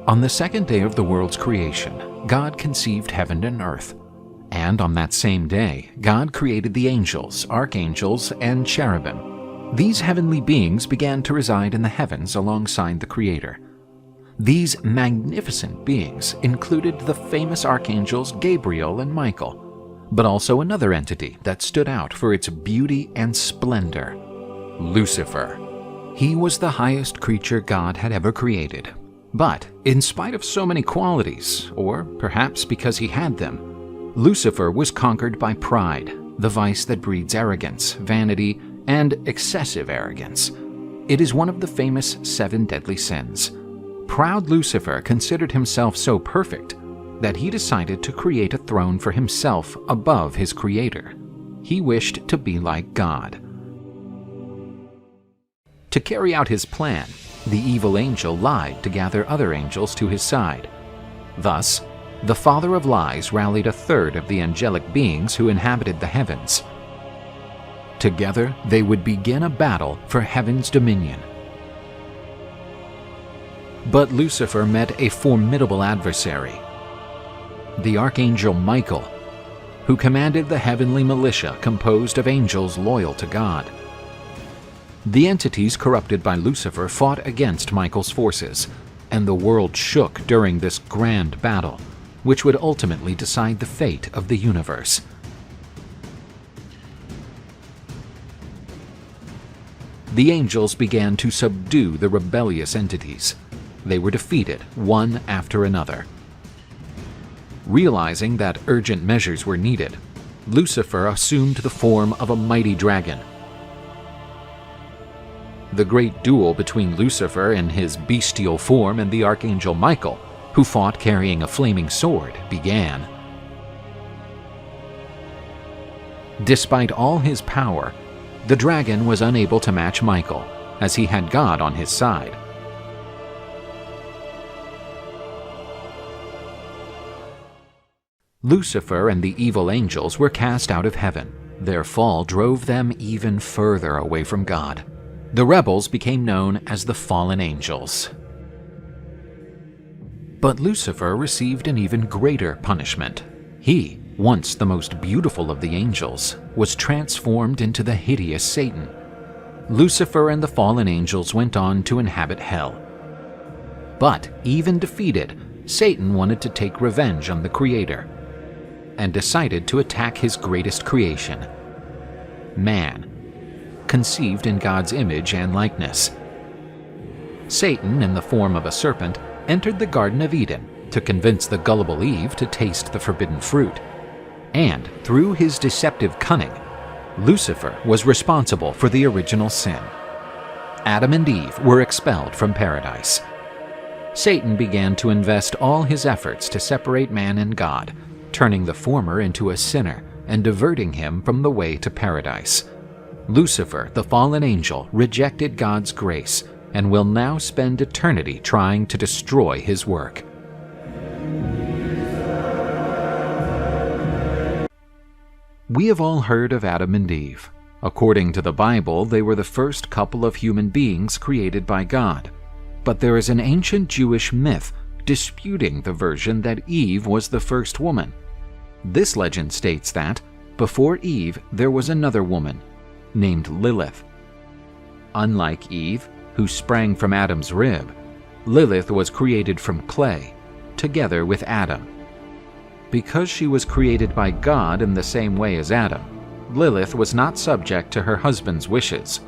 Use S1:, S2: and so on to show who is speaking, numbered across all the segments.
S1: On the second day of the world's creation, God conceived heaven and earth. And on that same day, God created the angels, archangels, and cherubim. These heavenly beings began to reside in the heavens alongside the Creator. These magnificent beings included the famous archangels Gabriel and Michael, but also another entity that stood out for its beauty and splendor: Lucifer. He was the highest creature God had ever created. But in spite of so many qualities, or perhaps because he had them, Lucifer was conquered by pride, the vice that breeds arrogance, vanity, and excessive arrogance. It is one of the famous 7 deadly sins. Proud Lucifer considered himself so perfect that he decided to create a throne for himself above his Creator. He wished to be like God. To carry out his plan, the evil angel lied to gather other angels to his side. Thus, the father of lies rallied a third of the angelic beings who inhabited the heavens. Together, they would begin a battle for heaven's dominion. But Lucifer met a formidable adversary, the archangel Michael, who commanded the heavenly militia composed of angels loyal to God. The entities corrupted by Lucifer fought against Michael's forces, and the world shook during this grand battle, which would ultimately decide the fate of the universe. The angels began to subdue the rebellious entities. They were defeated one after another. Realizing that urgent measures were needed, Lucifer assumed the form of a mighty dragon. The great duel between Lucifer in his bestial form and the archangel Michael, who fought carrying a flaming sword, began. Despite all his power, the dragon was unable to match Michael, as he had God on his side. Lucifer and the evil angels were cast out of heaven. Their fall drove them even further away from God. The rebels became known as the fallen angels. But Lucifer received an even greater punishment. He, once the most beautiful of the angels, was transformed into the hideous Satan. Lucifer and the fallen angels went on to inhabit hell. But even defeated, Satan wanted to take revenge on the Creator, and decided to attack his greatest creation, man, conceived in God's image and likeness. Satan, in the form of a serpent, entered the Garden of Eden to convince the gullible Eve to taste the forbidden fruit. And through his deceptive cunning, Lucifer was responsible for the original sin. Adam and Eve were expelled from paradise. Satan began to invest all his efforts to separate man and God, turning the former into a sinner and diverting him from the way to paradise. Lucifer, the fallen angel, rejected God's grace and will now spend eternity trying to destroy his work. We have all heard of Adam and Eve. According to the Bible, they were the first couple of human beings created by God. But there is an ancient Jewish myth disputing the version that Eve was the first woman. This legend states that, before Eve, there was another woman, named Lilith. Unlike Eve, who sprang from Adam's rib, Lilith was created from clay, together with Adam. Because she was created by God in the same way as Adam, Lilith was not subject to her husband's wishes.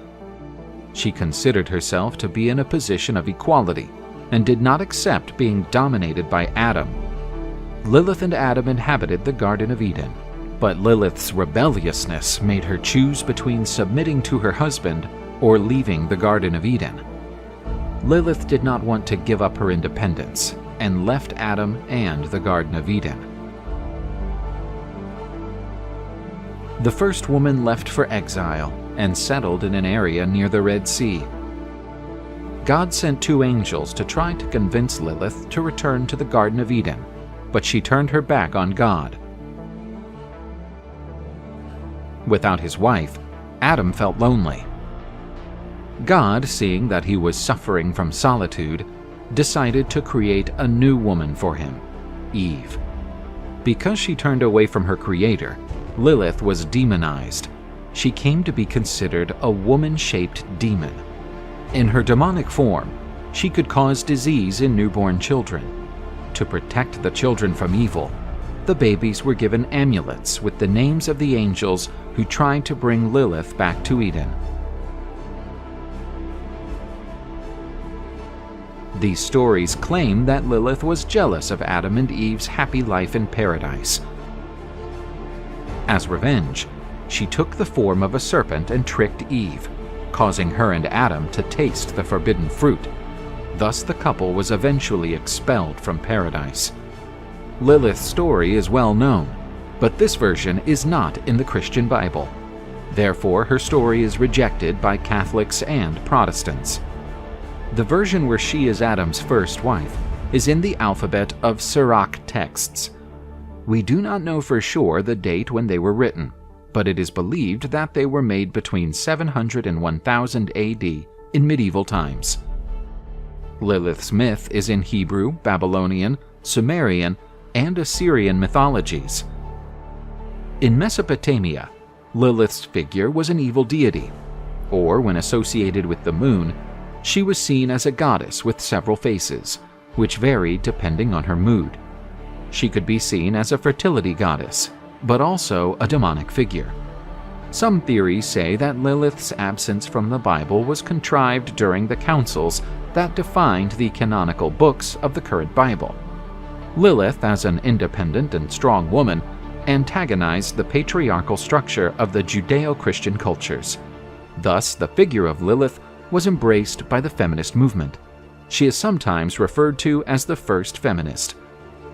S1: She considered herself to be in a position of equality and did not accept being dominated by Adam. Lilith and Adam inhabited the Garden of Eden, but Lilith's rebelliousness made her choose between submitting to her husband or leaving the Garden of Eden. Lilith did not want to give up her independence and left Adam and the Garden of Eden. The first woman left for exile and settled in an area near the Red Sea. God sent 2 angels to try to convince Lilith to return to the Garden of Eden, but she turned her back on God. Without his wife, Adam felt lonely. God, seeing that he was suffering from solitude, decided to create a new woman for him, Eve. Because she turned away from her creator, Lilith was demonized. She came to be considered a woman-shaped demon. In her demonic form, she could cause disease in newborn children. To protect the children from evil, the babies were given amulets with the names of the angels who tried to bring Lilith back to Eden. These stories claim that Lilith was jealous of Adam and Eve's happy life in paradise. As revenge, she took the form of a serpent and tricked Eve, causing her and Adam to taste the forbidden fruit. Thus the couple was eventually expelled from paradise. Lilith's story is well known, but this version is not in the Christian Bible. Therefore, her story is rejected by Catholics and Protestants. The version where she is Adam's first wife is in the alphabet of Sirach texts. We do not know for sure the date when they were written, but it is believed that they were made between 700 and 1000 AD in medieval times. Lilith's myth is in Hebrew, Babylonian, Sumerian, and Assyrian mythologies. In Mesopotamia, Lilith's figure was an evil deity, or when associated with the moon, she was seen as a goddess with several faces, which varied depending on her mood. She could be seen as a fertility goddess, but also a demonic figure. Some theories say that Lilith's absence from the Bible was contrived during the councils that defined the canonical books of the current Bible. Lilith, as an independent and strong woman, antagonized the patriarchal structure of the Judeo-Christian cultures. Thus, the figure of Lilith was embraced by the feminist movement. She is sometimes referred to as the first feminist.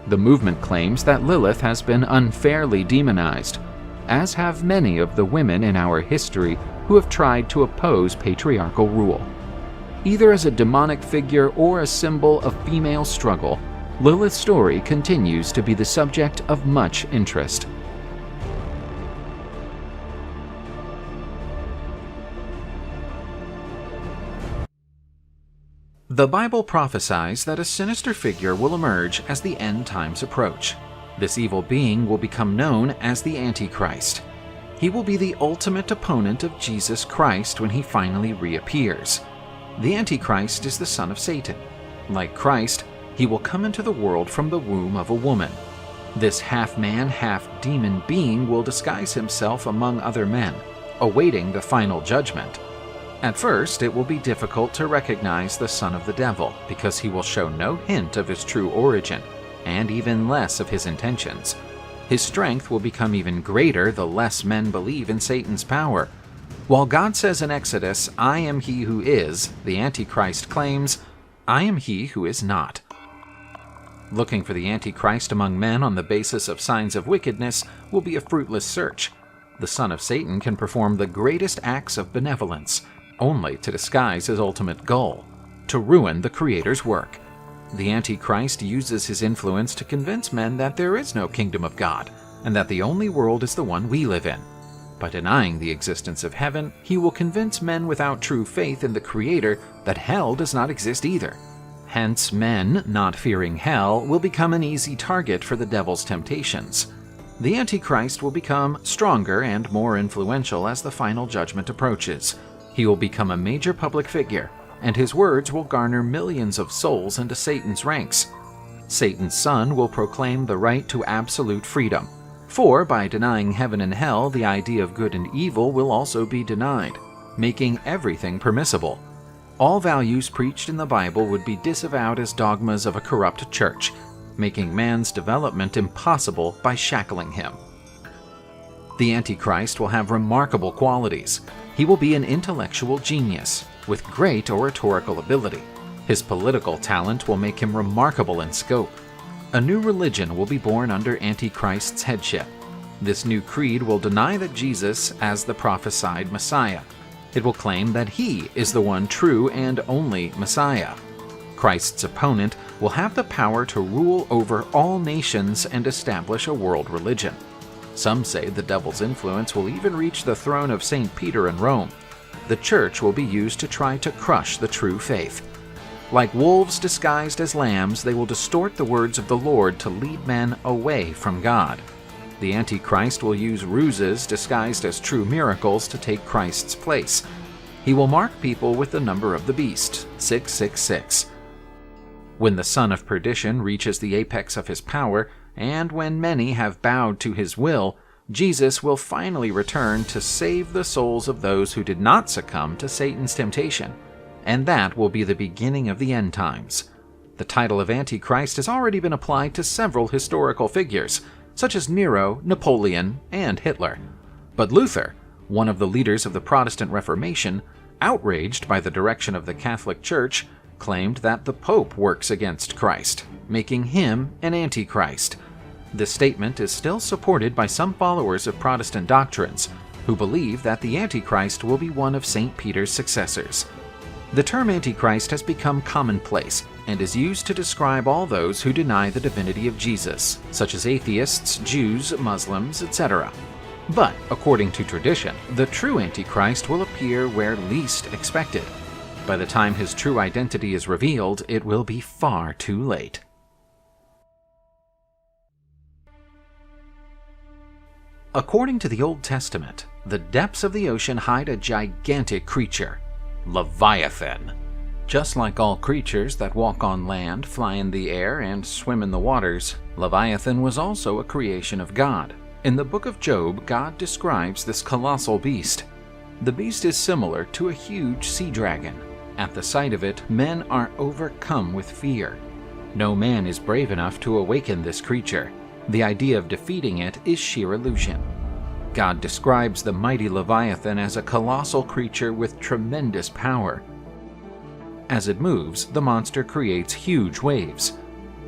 S1: The movement claims that Lilith has been unfairly demonized, as have many of the women in our history who have tried to oppose patriarchal rule. Either as a demonic figure or a symbol of female struggle, Lilith's story continues to be the subject of much interest. The Bible prophesies that a sinister figure will emerge as the end times approach. This evil being will become known as the Antichrist. He will be the ultimate opponent of Jesus Christ when he finally reappears. The Antichrist is the son of Satan. Like Christ, he will come into the world from the womb of a woman. This half-man, half-demon being will disguise himself among other men, awaiting the final judgment. At first, it will be difficult to recognize the son of the devil because he will show no hint of his true origin, and even less of his intentions. His strength will become even greater the less men believe in Satan's power. While God says in Exodus, "I am he who is," the Antichrist claims, "I am he who is not." Looking for the Antichrist among men on the basis of signs of wickedness will be a fruitless search. The son of Satan can perform the greatest acts of benevolence, only to disguise his ultimate goal, to ruin the Creator's work. The Antichrist uses his influence to convince men that there is no kingdom of God, and that the only world is the one we live in. By denying the existence of heaven, he will convince men without true faith in the Creator that hell does not exist either. Hence, men, not fearing hell, will become an easy target for the devil's temptations. The Antichrist will become stronger and more influential as the final judgment approaches. He will become a major public figure, and his words will garner millions of souls into Satan's ranks. Satan's son will proclaim the right to absolute freedom, for by denying heaven and hell, the idea of good and evil will also be denied, making everything permissible. All values preached in the Bible would be disavowed as dogmas of a corrupt church, making man's development impossible by shackling him. The Antichrist will have remarkable qualities. He will be an intellectual genius, with great oratorical ability. His political talent will make him remarkable in scope. A new religion will be born under Antichrist's headship. This new creed will deny that Jesus as the prophesied Messiah. It will claim that he is the one true and only Messiah. Christ's opponent will have the power to rule over all nations and establish a world religion. Some say the devil's influence will even reach the throne of St. Peter in Rome. The church will be used to try to crush the true faith. Like wolves disguised as lambs, they will distort the words of the Lord to lead men away from God. The Antichrist will use ruses disguised as true miracles to take Christ's place. He will mark people with the number of the beast, 666. When the son of perdition reaches the apex of his power, and when many have bowed to his will, Jesus will finally return to save the souls of those who did not succumb to Satan's temptation. And that will be the beginning of the end times. The title of Antichrist has already been applied to several historical figures, such as Nero, Napoleon, and Hitler. But Luther, one of the leaders of the Protestant Reformation, outraged by the direction of the Catholic Church, claimed that the Pope works against Christ, making him an Antichrist. This statement is still supported by some followers of Protestant doctrines, who believe that the Antichrist will be one of St. Peter's successors. The term Antichrist has become commonplace and is used to describe all those who deny the divinity of Jesus, such as atheists, Jews, Muslims, etc. But, according to tradition, the true Antichrist will appear where least expected. By the time his true identity is revealed, it will be far too late. According to the Old Testament, the depths of the ocean hide a gigantic creature, Leviathan. Just like all creatures that walk on land, fly in the air, and swim in the waters, Leviathan was also a creation of God. In the book of Job, God describes this colossal beast. The beast is similar to a huge sea dragon. At the sight of it, men are overcome with fear. No man is brave enough to awaken this creature. The idea of defeating it is sheer illusion. God describes the mighty Leviathan as a colossal creature with tremendous power. As it moves, the monster creates huge waves.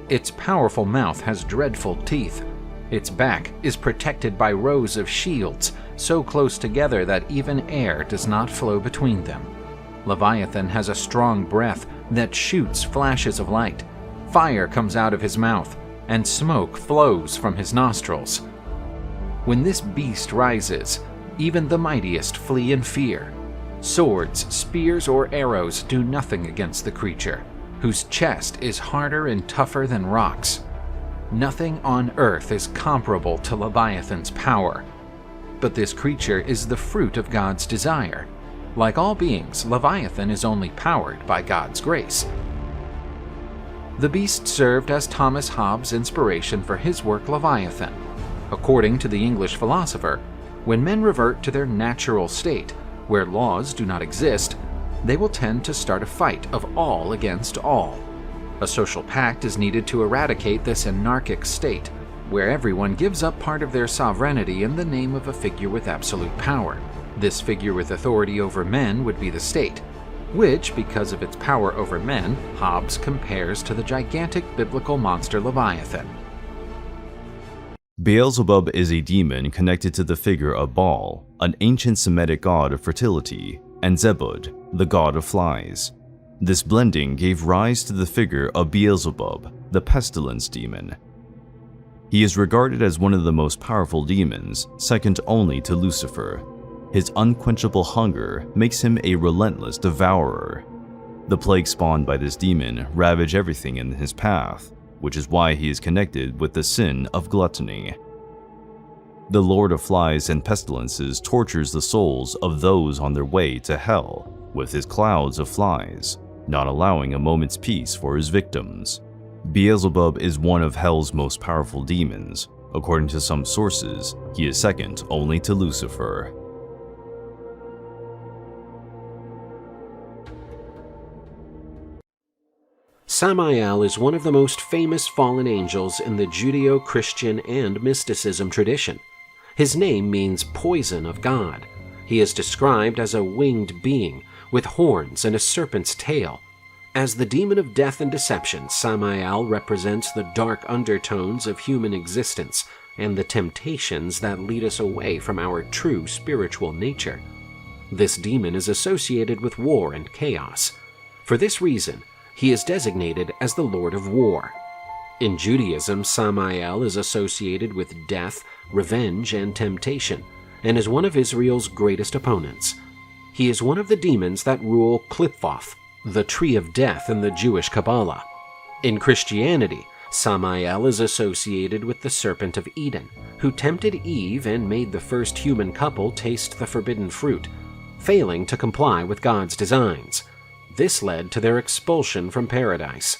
S1: Its powerful mouth has dreadful teeth. Its back is protected by rows of shields, so close together that even air does not flow between them. Leviathan has a strong breath that shoots flashes of light. Fire comes out of his mouth, and smoke flows from his nostrils. When this beast rises, even the mightiest flee in fear. Swords, spears, or arrows do nothing against the creature, whose chest is harder and tougher than rocks. Nothing on earth is comparable to Leviathan's power. But this creature is the fruit of God's desire. Like all beings, Leviathan is only powered by God's grace. The beast served as Thomas Hobbes' inspiration for his work Leviathan. According to the English philosopher, when men revert to their natural state, where laws do not exist, they will tend to start a fight of all against all. A social pact is needed to eradicate this anarchic state, where everyone gives up part of their sovereignty in the name of a figure with absolute power. This figure with authority over men would be the state, which, because of its power over men, Hobbes compares to the gigantic biblical monster Leviathan.
S2: Beelzebub is a demon connected to the figure of Baal, an ancient Semitic god of fertility, and Zebud, the god of flies. This blending gave rise to the figure of Beelzebub, the pestilence demon. He is regarded as one of the most powerful demons, second only to Lucifer. His unquenchable hunger makes him a relentless devourer. The plague spawned by this demon ravage everything in his path, which is why he is connected with the sin of gluttony. The Lord of Flies and Pestilences tortures the souls of those on their way to hell with his clouds of flies, not allowing a moment's peace for his victims. Beelzebub is one of hell's most powerful demons. According to some sources, he is second only to Lucifer.
S3: Samael is one of the most famous fallen angels in the Judeo-Christian and mysticism tradition. His name means poison of God. He is described as a winged being with horns and a serpent's tail. As the demon of death and deception, Samael represents the dark undertones of human existence and the temptations that lead us away from our true spiritual nature. This demon is associated with war and chaos. For this reason, he is designated as the Lord of War. In Judaism, Samael is associated with death, revenge, and temptation, and is one of Israel's greatest opponents. He is one of the demons that rule Qliphoth, the tree of death in the Jewish Kabbalah. In Christianity, Samael is associated with the serpent of Eden, who tempted Eve and made the first human couple taste the forbidden fruit, failing to comply with God's designs. This led to their expulsion from paradise.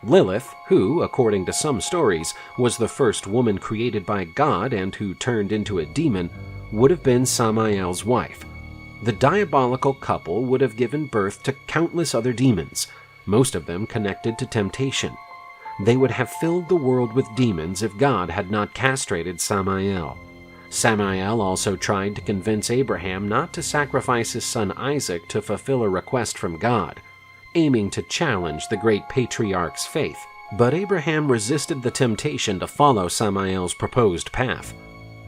S3: Lilith, who, according to some stories, was the first woman created by God and who turned into a demon, would have been Samael's wife. The diabolical couple would have given birth to countless other demons, most of them connected to temptation. They would have filled the world with demons if God had not castrated Samael. Samael also tried to convince Abraham not to sacrifice his son Isaac to fulfill a request from God, aiming to challenge the great patriarch's faith. But Abraham resisted the temptation to follow Samael's proposed path.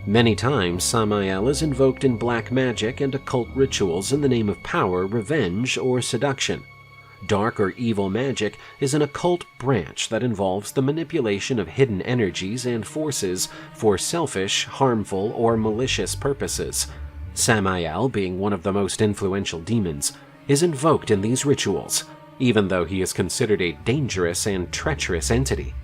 S3: Many times, Samael is invoked in black magic and occult rituals in the name of power, revenge, or seduction. Dark or evil magic is an occult branch that involves the manipulation of hidden energies and forces for selfish, harmful, or malicious purposes. Samael, being one of the most influential demons, is invoked in these rituals, even though he is considered a dangerous and treacherous entity.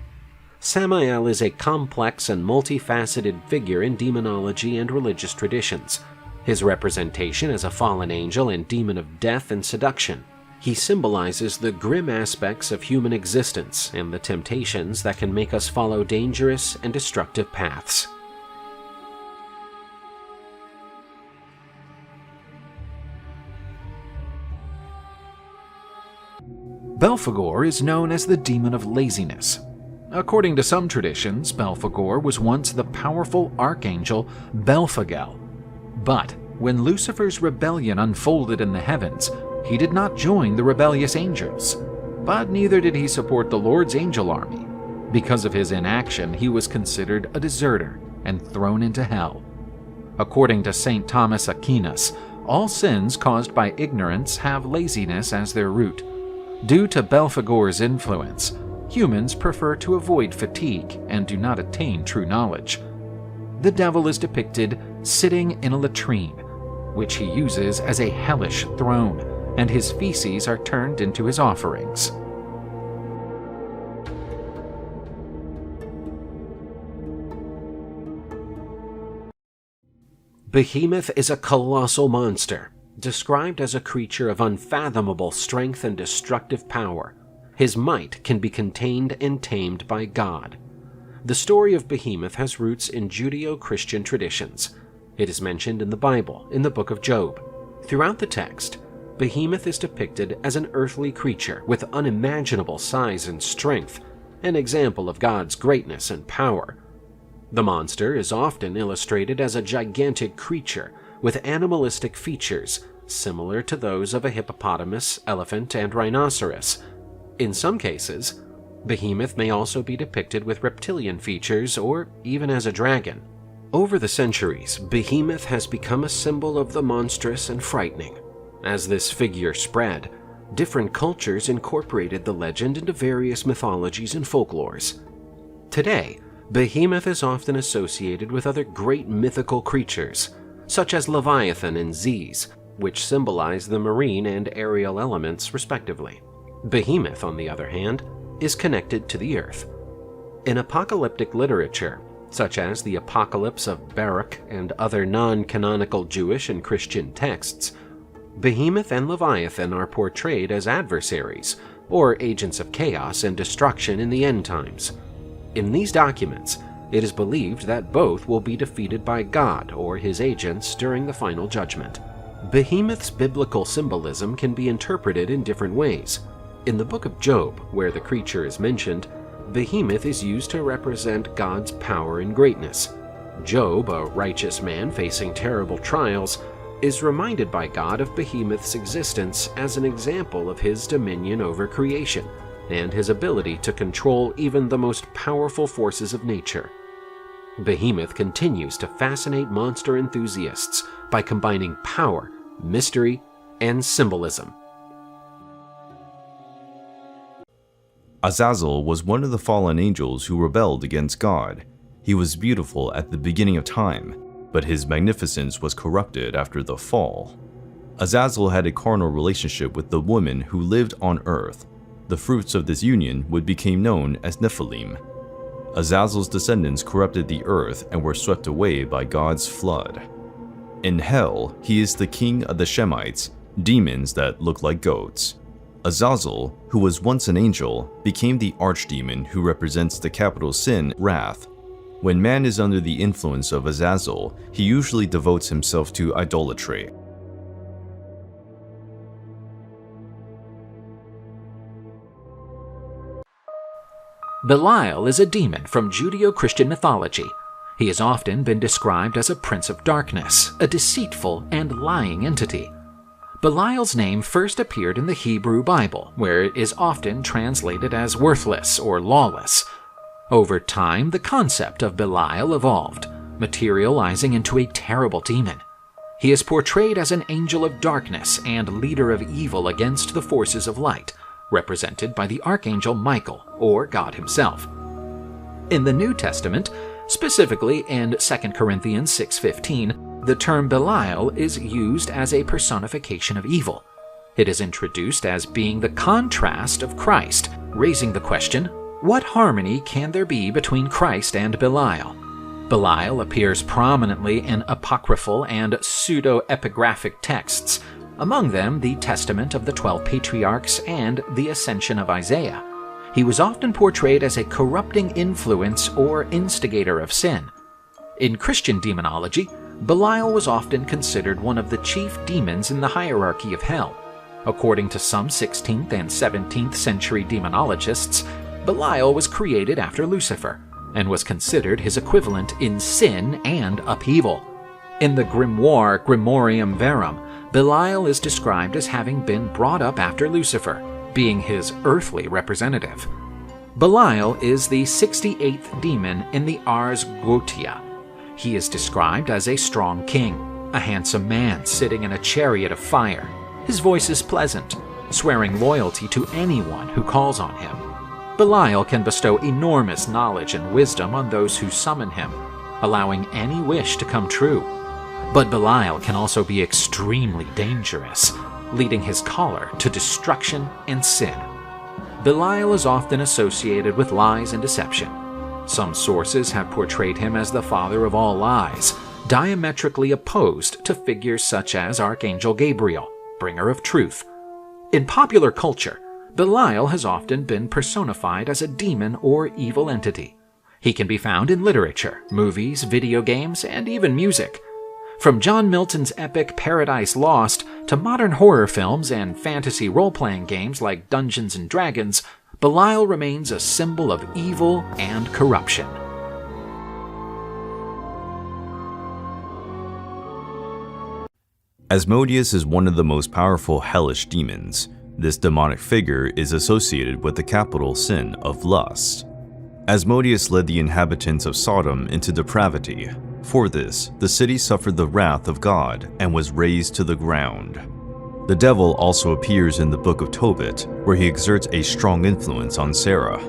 S3: Samael is a complex and multifaceted figure in demonology and religious traditions. His representation as a fallen angel and demon of death and seduction. He symbolizes the grim aspects of human existence and the temptations that can make us follow dangerous and destructive paths.
S1: Belphegor is known as the demon of laziness. According to some traditions, Belphegor was once the powerful archangel Belphegel. But when Lucifer's rebellion unfolded in the heavens, he did not join the rebellious angels. But neither did he support the Lord's angel army. Because of his inaction, he was considered a deserter and thrown into hell. According to St. Thomas Aquinas, all sins caused by ignorance have laziness as their root. Due to Belphegor's influence, humans prefer to avoid fatigue and do not attain true knowledge. The devil is depicted sitting in a latrine, which he uses as a hellish throne, and his feces are turned into his offerings.
S3: Behemoth is a colossal monster, described as a creature of unfathomable strength and destructive power. His might can be contained and tamed by God. The story of Behemoth has roots in Judeo-Christian traditions. It is mentioned in the Bible, in the book of Job. Throughout the text, Behemoth is depicted as an earthly creature with unimaginable size and strength, an example of God's greatness and power. The monster is often illustrated as a gigantic creature with animalistic features similar to those of a hippopotamus, elephant, and rhinoceros. In some cases, Behemoth may also be depicted with reptilian features or even as a dragon. Over the centuries, Behemoth has become a symbol of the monstrous and frightening. As this figure spread, different cultures incorporated the legend into various mythologies and folklores. Today, Behemoth is often associated with other great mythical creatures, such as Leviathan and Zez, which symbolize the marine and aerial elements respectively. Behemoth, on the other hand, is connected to the earth. In apocalyptic literature, such as the Apocalypse of Baruch and other non-canonical Jewish and Christian texts, Behemoth and Leviathan are portrayed as adversaries, or agents of chaos and destruction in the end times. In these documents, it is believed that both will be defeated by God or his agents during the final judgment. Behemoth's biblical symbolism can be interpreted in different ways. In the book of Job, where the creature is mentioned, Behemoth is used to represent God's power and greatness. Job, a righteous man facing terrible trials, is reminded by God of Behemoth's existence as an example of his dominion over creation and his ability to control even the most powerful forces of nature. Behemoth continues to fascinate monster enthusiasts by combining power, mystery, and symbolism.
S2: Azazel was one of the fallen angels who rebelled against God. He was beautiful at the beginning of time, but his magnificence was corrupted after the fall. Azazel had a carnal relationship with the woman who lived on earth. The fruits of this union would become known as Nephilim. Azazel's descendants corrupted the earth and were swept away by God's flood. In hell, he is the king of the Shemites, demons that look like goats. Azazel, who was once an angel, became the archdemon who represents the capital sin, wrath. When man is under the influence of Azazel, he usually devotes himself to idolatry.
S1: Belial is a demon from Judeo-Christian mythology. He has often been described as a prince of darkness, a deceitful and lying entity. Belial's name first appeared in the Hebrew Bible, where it is often translated as worthless or lawless. Over time, the concept of Belial evolved, materializing into a terrible demon. He is portrayed as an angel of darkness and leader of evil against the forces of light, represented by the archangel Michael, or God himself. In the New Testament, specifically in 2 Corinthians 6:15, the term Belial is used as a personification of evil. It is introduced as being the contrast of Christ, raising the question, what harmony can there be between Christ and Belial? Belial appears prominently in apocryphal and pseudo-epigraphic texts, among them the Testament of the 12 Patriarchs and the Ascension of Isaiah. He was often portrayed as a corrupting influence or instigator of sin. In Christian demonology, Belial was often considered one of the chief demons in the hierarchy of hell. According to some 16th and 17th century demonologists, Belial was created after Lucifer and was considered his equivalent in sin and upheaval. In the grimoire Grimorium Verum, Belial is described as having been brought up after Lucifer, being his earthly representative. Belial is the 68th demon in the Ars Goetia. He is described as a strong king, a handsome man sitting in a chariot of fire. His voice is pleasant, swearing loyalty to anyone who calls on him. Belial can bestow enormous knowledge and wisdom on those who summon him, allowing any wish to come true. But Belial can also be extremely dangerous, leading his caller to destruction and sin. Belial is often associated with lies and deception. Some sources have portrayed him as the father of all lies, diametrically opposed to figures such as Archangel Gabriel, bringer of truth. In popular culture, Belial has often been personified as a demon or evil entity. He can be found in literature, movies, video games, and even music. From John Milton's epic Paradise Lost to modern horror films and fantasy role-playing games like Dungeons & Dragons, Belial remains a symbol of evil and corruption.
S2: Asmodeus is one of the most powerful hellish demons. This demonic figure is associated with the capital sin of lust. Asmodeus led the inhabitants of Sodom into depravity. For this, the city suffered the wrath of God and was razed to the ground. The devil also appears in the book of Tobit, where he exerts a strong influence on Sarah.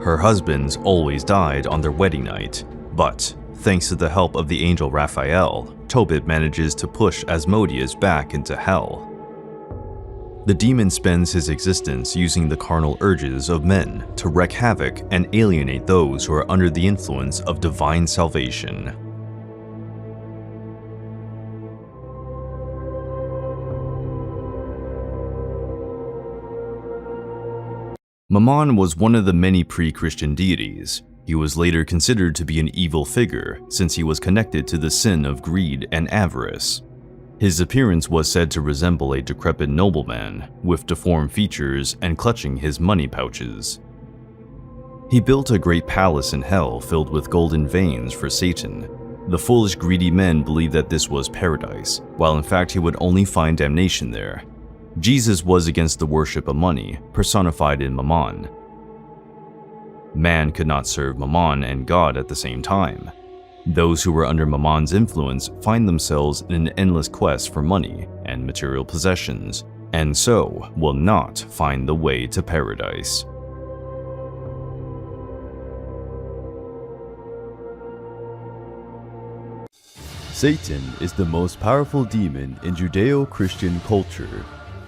S2: Her husbands always died on their wedding night, but thanks to the help of the angel Raphael, Tobit manages to push Asmodeus back into hell. The demon spends his existence using the carnal urges of men to wreak havoc and alienate those who are under the influence of divine salvation. Mammon was one of the many pre-Christian deities. He was later considered to be an evil figure since he was connected to the sin of greed and avarice. His appearance was said to resemble a decrepit nobleman, with deformed features and clutching his money pouches. He built a great palace in hell filled with golden veins for Satan. The foolish greedy men believed that this was paradise, while in fact he would only find damnation there. Jesus was against the worship of money, personified in Mammon. Man could not serve Mammon and God at the same time. Those who were under Mammon's influence find themselves in an endless quest for money and material possessions, and so will not find the way to paradise.
S4: Satan is the most powerful demon in Judeo-Christian culture.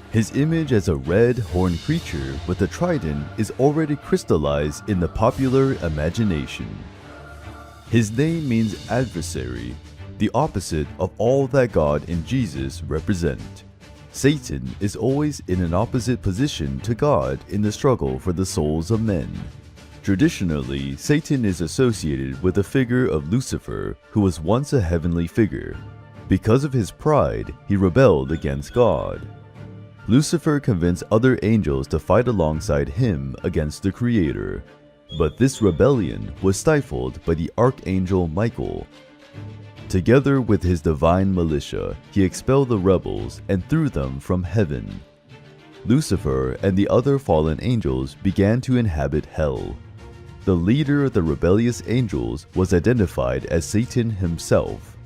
S4: His image as a red horned creature with a trident is already crystallized in the popular imagination. His name means adversary, the opposite of all that God and Jesus represent. Satan is always in an opposite position to God in the struggle for the souls of men. Traditionally, Satan is associated with the figure of Lucifer, who was once a heavenly figure. Because of his pride, he rebelled against God. Lucifer convinced other angels to fight alongside him against the Creator, but this rebellion was stifled by the Archangel Michael. Together with his divine militia, he expelled the rebels and threw them from heaven. Lucifer and the other fallen angels began to inhabit hell. The leader of the rebellious angels was identified as Satan himself.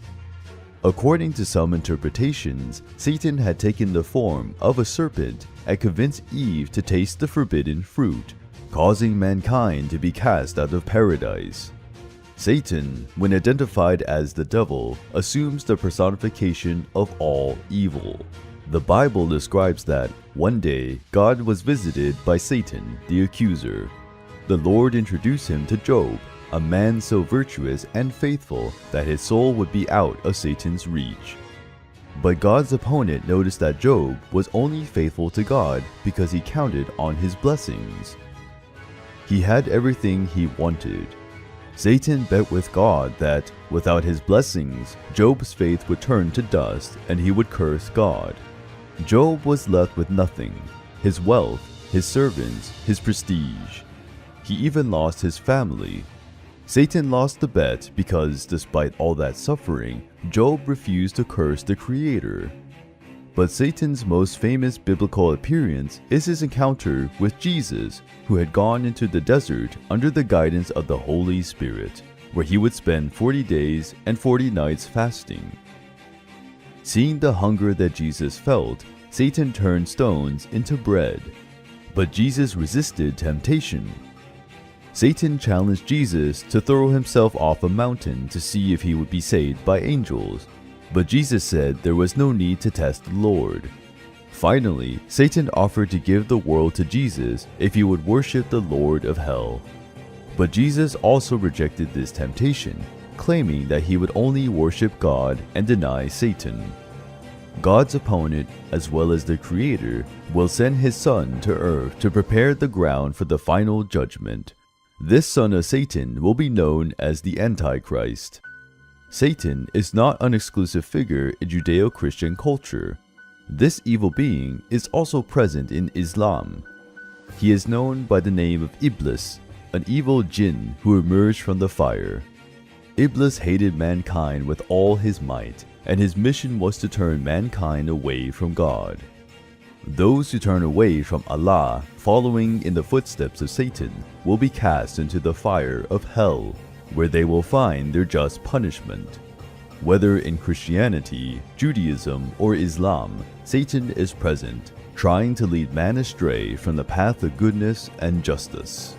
S4: According to some interpretations, Satan had taken the form of a serpent and convinced Eve to taste the forbidden fruit, causing mankind to be cast out of paradise. Satan, when identified as the devil, assumes the personification of all evil. The Bible describes that one day God was visited by Satan, the accuser. The Lord introduced him to Job, a man so virtuous and faithful that his soul would be out of Satan's reach. But God's opponent noticed that Job was only faithful to God because he counted on his blessings. He had everything he wanted. Satan bet with God that, without his blessings, Job's faith would turn to dust and he would curse God. Job was left with nothing: his wealth, his servants, his prestige. He even lost his family. Satan lost the bet because, despite all that suffering, Job refused to curse the Creator. But Satan's most famous biblical appearance is his encounter with Jesus, who had gone into the desert under the guidance of the Holy Spirit, where he would spend 40 days and 40 nights fasting. Seeing the hunger that Jesus felt, Satan turned stones into bread. But Jesus resisted temptation. Satan challenged Jesus to throw himself off a mountain to see if he would be saved by angels, but Jesus said there was no need to test the Lord. Finally, Satan offered to give the world to Jesus if he would worship the Lord of Hell. But Jesus also rejected this temptation, claiming that he would only worship God and deny Satan. God's opponent, as well as the Creator, will send his Son to earth to prepare the ground for the final judgment. This son of Satan will be known as the Antichrist. Satan is not an exclusive figure in Judeo-Christian culture. This evil being is also present in Islam. He is known by the name of Iblis, an evil jinn who emerged from the fire. Iblis hated mankind with all his might, and his mission was to turn mankind away from God. Those who turn away from Allah, following in the footsteps of Satan, will be cast into the fire of hell, where they will find their just punishment. Whether in Christianity, Judaism, or Islam, Satan is present, trying to lead man astray from the path of goodness and justice.